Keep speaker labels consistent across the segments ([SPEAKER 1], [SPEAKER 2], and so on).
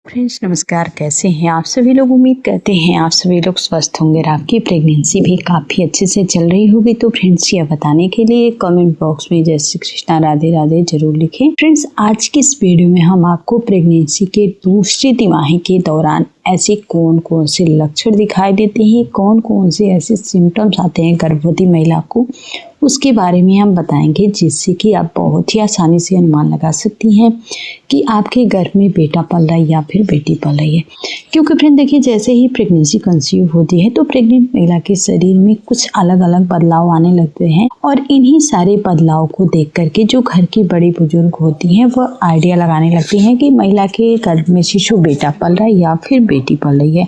[SPEAKER 1] Friends नमस्कार, कैसे हैं आप सभी लोग। उम्मीद करते हैं आप सभी लोग स्वस्थ होंगे और आपकी प्रेगनेंसी भी काफ़ी अच्छे से चल रही होगी। तो फ्रेंड्स यह बताने के लिए कमेंट बॉक्स में जय श्री कृष्णा राधे राधे जरूर लिखें। फ्रेंड्स आज की इस वीडियो में हम आपको प्रेगनेंसी के दूसरी तिमाही के दौरान ऐसे कौन कौन से लक्षण दिखाई देते हैं, कौन कौन से ऐसे सिम्टम्स आते हैं गर्भवती महिला को, उसके बारे में हम बताएंगे, जिससे कि आप बहुत ही आसानी से अनुमान लगा सकती हैं कि आपके घर में बेटा पल रहा है या फिर बेटी पल रही है। क्योंकि फ्रेंड देखिए, जैसे ही प्रेगनेंसी कंसीव होती है तो प्रेग्नेंट महिला के शरीर में कुछ अलग अलग बदलाव आने लगते हैं और इन्हीं सारे बदलाव को देख करके जो घर की बड़ी बुजुर्ग होती हैं वह आइडिया लगाने लगती हैं कि महिला के गर्भ में शिशु बेटा पल रहा है या फिर बेटी पल रही है।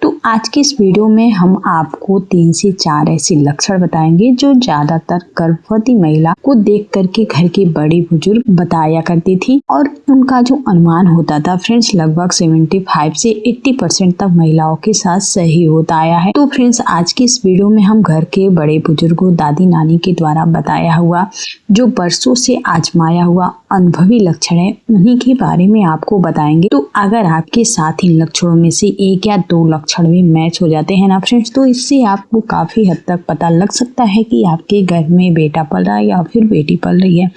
[SPEAKER 1] तो आज की इस वीडियो में हम आपको 3 से 4 ऐसे लक्षण बताएंगे जो ज्यादातर गर्भवती महिला को देख करके घर की बड़ी बुजुर्ग बताया करती थी और उनका जो अनुमान होता था फ्रेंड्स लगभग 75 से 80% तक महिलाओं के साथ सही होता आया है। तो फ्रेंड्स आज की इस वीडियो में हम घर के बड़े बुजुर्गों, दादी नानी के द्वारा बताया हुआ जो बरसों से आजमाया हुआ अनुभवी लक्षण है, उन्हीं के बारे में आपको बताएंगे। तो अगर आपके साथ इन लक्षणों में से 1 या 2 लक्षण भी मैच हो जाते हैं ना फ्रेंड्स, तो इससे आपको काफी हद तक पता लग सकता है कि आपके घर में बेटा पल रहा है या फिर बेटी पल रही है।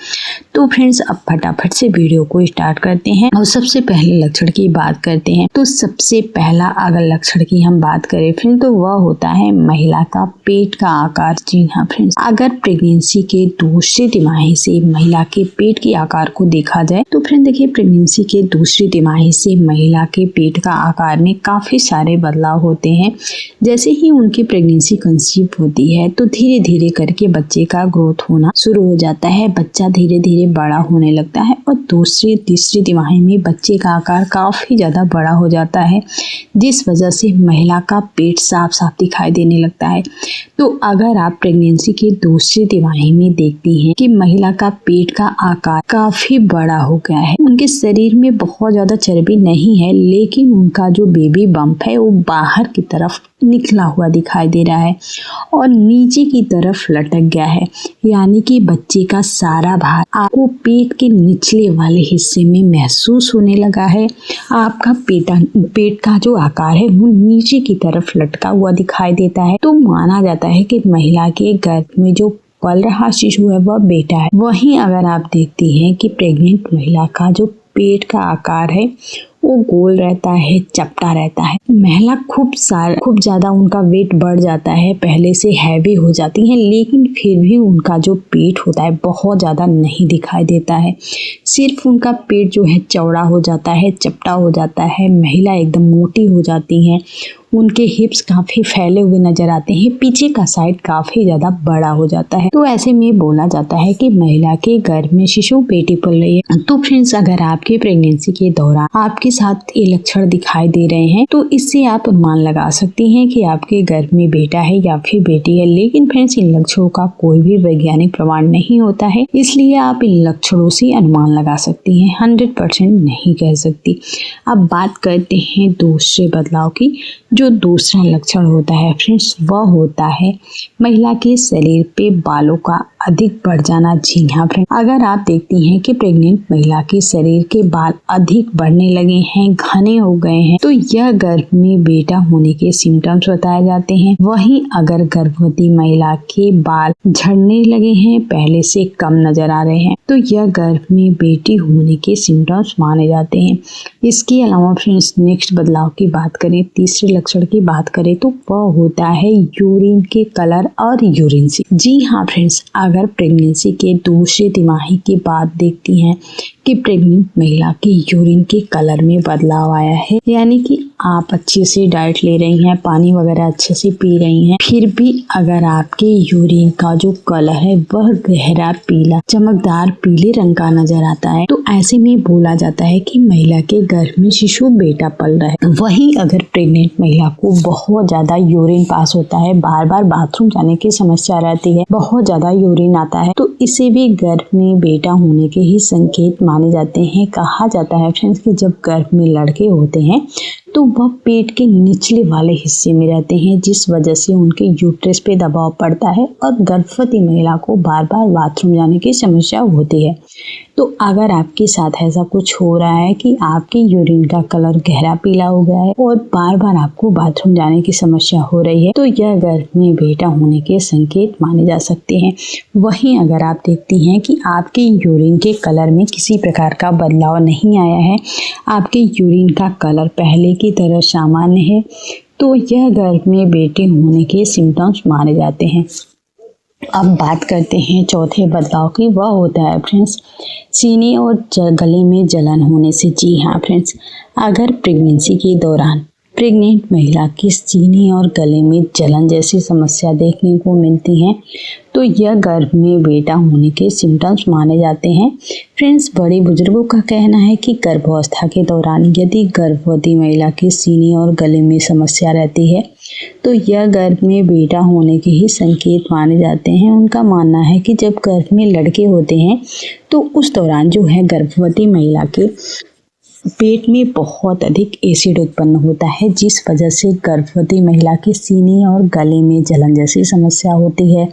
[SPEAKER 1] तो फ्रेंड्स अब फटाफट से वीडियो को स्टार्ट करते हैं और सबसे पहले लक्षण की बात करते हैं। तो सबसे पहला अगर लक्षण की हम बात करें फ्रेंड, तो वह होता है महिला का पेट का आकार। जी हाँ फ्रेंड्स, अगर प्रेगनेंसी के दूसरी तिमाही से महिला के पेट के आकार को देखा जाए तो फ्रेंड देखिए, प्रेगनेंसी के दूसरी तिमाही से महिला के पेट का आकार में काफी सारे बदलाव होते हैं। जैसे ही उनकी प्रेगनेंसी कंसीव होती है तो धीरे धीरे करके बच्चे का ग्रोथ होना शुरू हो जाता है, बच्चा धीरे धीरे बड़ा होने लगता है और दूसरी तीसरी तिमाही में बच्चे का आकार काफी ज्यादा बड़ा हो जाता है, जिस वजह से महिला का पेट साफ साफ दिखाई देने लगता है। तो अगर आप प्रेगनेंसी की दूसरी तिमाही में देखती हैं कि महिला का पेट का आकार काफी बड़ा हो गया है, उनके शरीर में बहुत ज्यादा चर्बी नहीं है, लेकिन उनका जो बेबी बम्प है वो बाहर की तरफ निकला हुआ दिखाई दे रहा है और नीचे की तरफ लटक गया है, यानी कि बच्चे का सारा भार आपको पेट के निचले वाले हिस्से में महसूस होने लगा है। आपका पेट का जो आकार है वो नीचे की तरफ लटका हुआ दिखाई देता है। तो माना जाता है कि महिला के गर्भ में जो पल रहा शिशु है वह बेटा है। वहीं अगर आप देखती हैं कि प्रेग्नेंट महिला का जो पेट का आकार है वो गोल रहता है, चपटा रहता है, महिला खूब ज्यादा उनका वेट बढ़ जाता है, पहले से हैवी हो जाती हैं, लेकिन फिर भी उनका जो पेट होता है बहुत ज्यादा नहीं दिखाई देता है। सिर्फ उनका पेट जो है चौड़ा हो जाता है, चपटा हो जाता है, महिला एकदम मोटी हो जाती हैं, उनके हिप्स काफी फैले हुए नजर आते हैं, पीछे का साइड काफी ज्यादा बड़ा हो जाता है। तो ऐसे में बोला जाता है कि महिला के गर्भ में शिशु बेटी पल रही है। तो फ्रेंड्स अगर आपकी प्रेगनेंसी के दौरान आपके साथ ये लक्षण दिखाई दे रहे हैं तो इससे आप अनुमान लगा सकती हैं कि आपके गर्भ में बेटा है या फिर बेटी है। लेकिन फ्रेंड्स इन लक्षणों का कोई भी वैज्ञानिक प्रमाण नहीं होता है, इसलिए आप इन लक्षणों से अनुमान लगा सकती हैं, 100% नहीं कह सकती। अब बात करते हैं दूसरे बदलाव की। जो दूसरा लक्षण होता है फ्रेंड्स वह होता है महिला के शरीर पे बालों का अधिक बढ़ जाना। जी हाँ फ्रेंड, अगर आप देखती हैं कि प्रेग्नेंट महिला के शरीर के बाल अधिक बढ़ने लगे हैं, घने हो गए हैं, तो यह गर्भ में बेटा होने के सिम्टम्स बताए जाते हैं। वहीं अगर गर्भवती महिला के बाल झड़ने लगे हैं, पहले से कम नजर आ रहे हैं, तो यह गर्भ में बेटी होने के सिम्टम्स माने जाते हैं। इसके अलावा फ्रेंड्स नेक्स्ट बदलाव की बात करें, तीसरे लक्षण की बात करें तो वह होता है यूरिन के कलर और यूरिन से। जी हाँ फ्रेंड्स, अगर प्रेगनेंसी के दूसरी तिमाही की बात देखती हैं कि प्रेग्नेंट महिला के यूरिन के कलर में बदलाव आया है, यानी कि आप अच्छे से डाइट ले रही हैं, पानी वगैरह अच्छे से पी रही हैं, फिर भी अगर आपके यूरिन का जो कलर है वह गहरा पीला, चमकदार पीले रंग का नजर आता है, तो ऐसे में बोला जाता है कि महिला के गर्भ में शिशु बेटा पल रहा है। वहीं अगर प्रेग्नेंट महिला को बहुत ज्यादा यूरिन पास होता है, बार बार बाथरूम जाने की समस्या रहती है, बहुत ज्यादा यूरिन आता है, तो इसे भी गर्भ में बेटा होने के ही संकेत माने जाते हैं। कहा जाता है फ्रेंड्स कि जब गर्भ में लड़के होते हैं तो वह पेट के निचले वाले हिस्से में रहते हैं, जिस वजह से उनके यूट्रस पे दबाव पड़ता है और गर्भवती महिला को बार बार बाथरूम जाने की समस्या होती है। तो अगर आपके साथ ऐसा कुछ हो रहा है कि आपके यूरिन का कलर गहरा पीला हो गया है और बार बार आपको बाथरूम जाने की समस्या हो रही है, तो यह गर्भ में बेटा होने के संकेत माने जा सकते हैं। वहीं अगर आप देखती हैं कि आपके यूरिन के कलर में किसी प्रकार का बदलाव नहीं आया है, आपके यूरिन का कलर पहले की तरह सामान्य है, तो यह गर्भ में बेटे होने के सिम्टम्स माने जाते हैं। अब बात करते हैं चौथे बदलाव की। वह होता है फ्रेंड्स सीने और गले में जलन होने से। जी हाँ फ्रेंड्स, अगर प्रेगनेंसी के दौरान प्रेग्नेंट महिला की सीने और गले में जलन जैसी समस्या देखने को मिलती है, तो यह गर्भ में बेटा होने के सिम्टम्स माने जाते हैं। फ्रेंड्स, बड़े बुजुर्गों का कहना है कि गर्भावस्था के दौरान यदि गर्भवती महिला के सीने और गले में समस्या रहती है, तो यह गर्भ में बेटा होने के ही संकेत माने जाते हैं। उनका मानना है कि जब गर्भ में लड़के होते हैं, तो उस दौरान जो है गर्भवती महिला के पेट में बहुत अधिक एसिड उत्पन्न होता है, जिस वजह से गर्भवती महिला के सीने और गले में जलन जैसी समस्या होती है,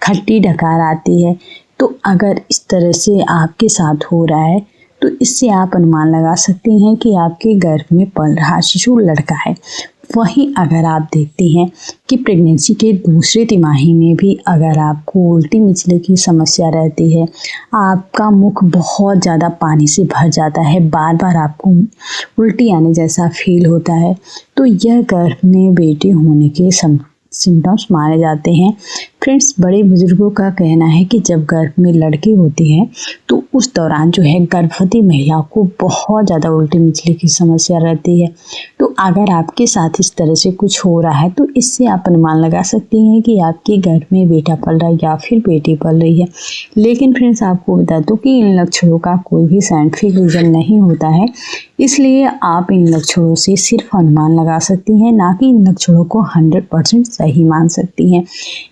[SPEAKER 1] खट्टी डकार आती है। तो अगर इस तरह से आपके साथ हो रहा है, तो इससे आप अनुमान लगा सकती हैं कि आपके गर्भ में पल रहा शिशु लड़का है। वहीं अगर आप देखती हैं कि प्रेगनेंसी के दूसरे तिमाही में भी अगर आपको उल्टी मिचले की समस्या रहती है, आपका मुख बहुत ज़्यादा पानी से भर जाता है, बार बार आपको उल्टी आने जैसा फील होता है, तो यह गर्भ में बेटे होने के सिम्टम्स माने जाते हैं। फ्रेंड्स, बड़े बुजुर्गों का कहना है कि जब गर्भ में लड़की होती है, तो उस दौरान जो है गर्भवती महिला को बहुत ज़्यादा उल्टी मिचली की समस्या रहती है। तो अगर आपके साथ इस तरह से कुछ हो रहा है, तो इससे आप अनुमान लगा सकती हैं कि आपके गर्भ में बेटा पल रहा है या फिर बेटी पल रही है। लेकिन फ्रेंड्स, आपको बता दूं कि इन लक्षणों का कोई भी साइंटिफिक रीजन नहीं होता है, इसलिए आप इन लक्षणों से सिर्फ अनुमान लगा सकती हैं, ना कि इन लक्षणों को 100% सही मान सकती हैं।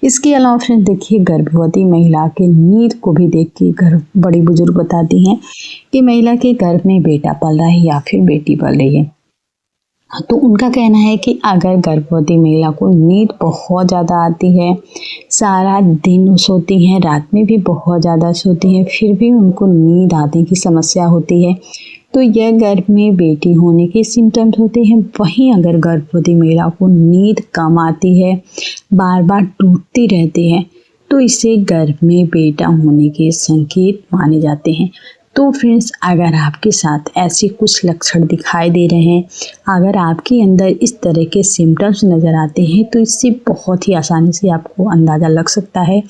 [SPEAKER 1] इसके अलावा फ्रेंड्स देखिए, गर्भवती महिला के नींद को भी देख के बड़ी बुजुर्ग बताती हैं कि महिला के गर्भ में बेटा पल रहा है या फिर बेटी पल रही है। तो उनका कहना है कि अगर गर्भवती महिला को नींद बहुत ज़्यादा आती है, सारा दिन सोती हैं, रात में भी बहुत ज़्यादा सोती हैं, फिर भी उनको नींद आने की समस्या होती है, तो यह गर्भ में बेटी होने के सिम्टम्स होते हैं। वहीं अगर गर्भवती महिला को नींद कम आती है, बार बार टूटती रहती है, तो इसे गर्भ में बेटा होने के संकेत माने जाते हैं। तो फ्रेंड्स, अगर आपके साथ ऐसे कुछ लक्षण दिखाई दे रहे हैं, अगर आपके अंदर इस तरह के सिम्टम्स नज़र आते हैं, तो इससे बहुत ही आसानी से आपको अंदाज़ा लग सकता है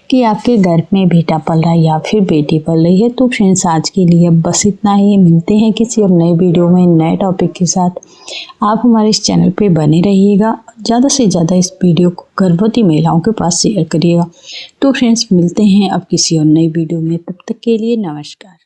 [SPEAKER 1] कि आपके गर्भ में बेटा पल रहा है या फिर बेटी पल रही है। तो फ्रेंड्स, आज के लिए बस इतना ही। मिलते हैं किसी अब नए वीडियो में नए टॉपिक के साथ। आप हमारे इस चैनल पे बने रहिएगा, ज़्यादा से ज़्यादा इस वीडियो को गर्भवती महिलाओं के पास शेयर करिएगा। तो फ्रेंड्स, मिलते हैं अब किसी और नई वीडियो में, तब तक के लिए नमस्कार।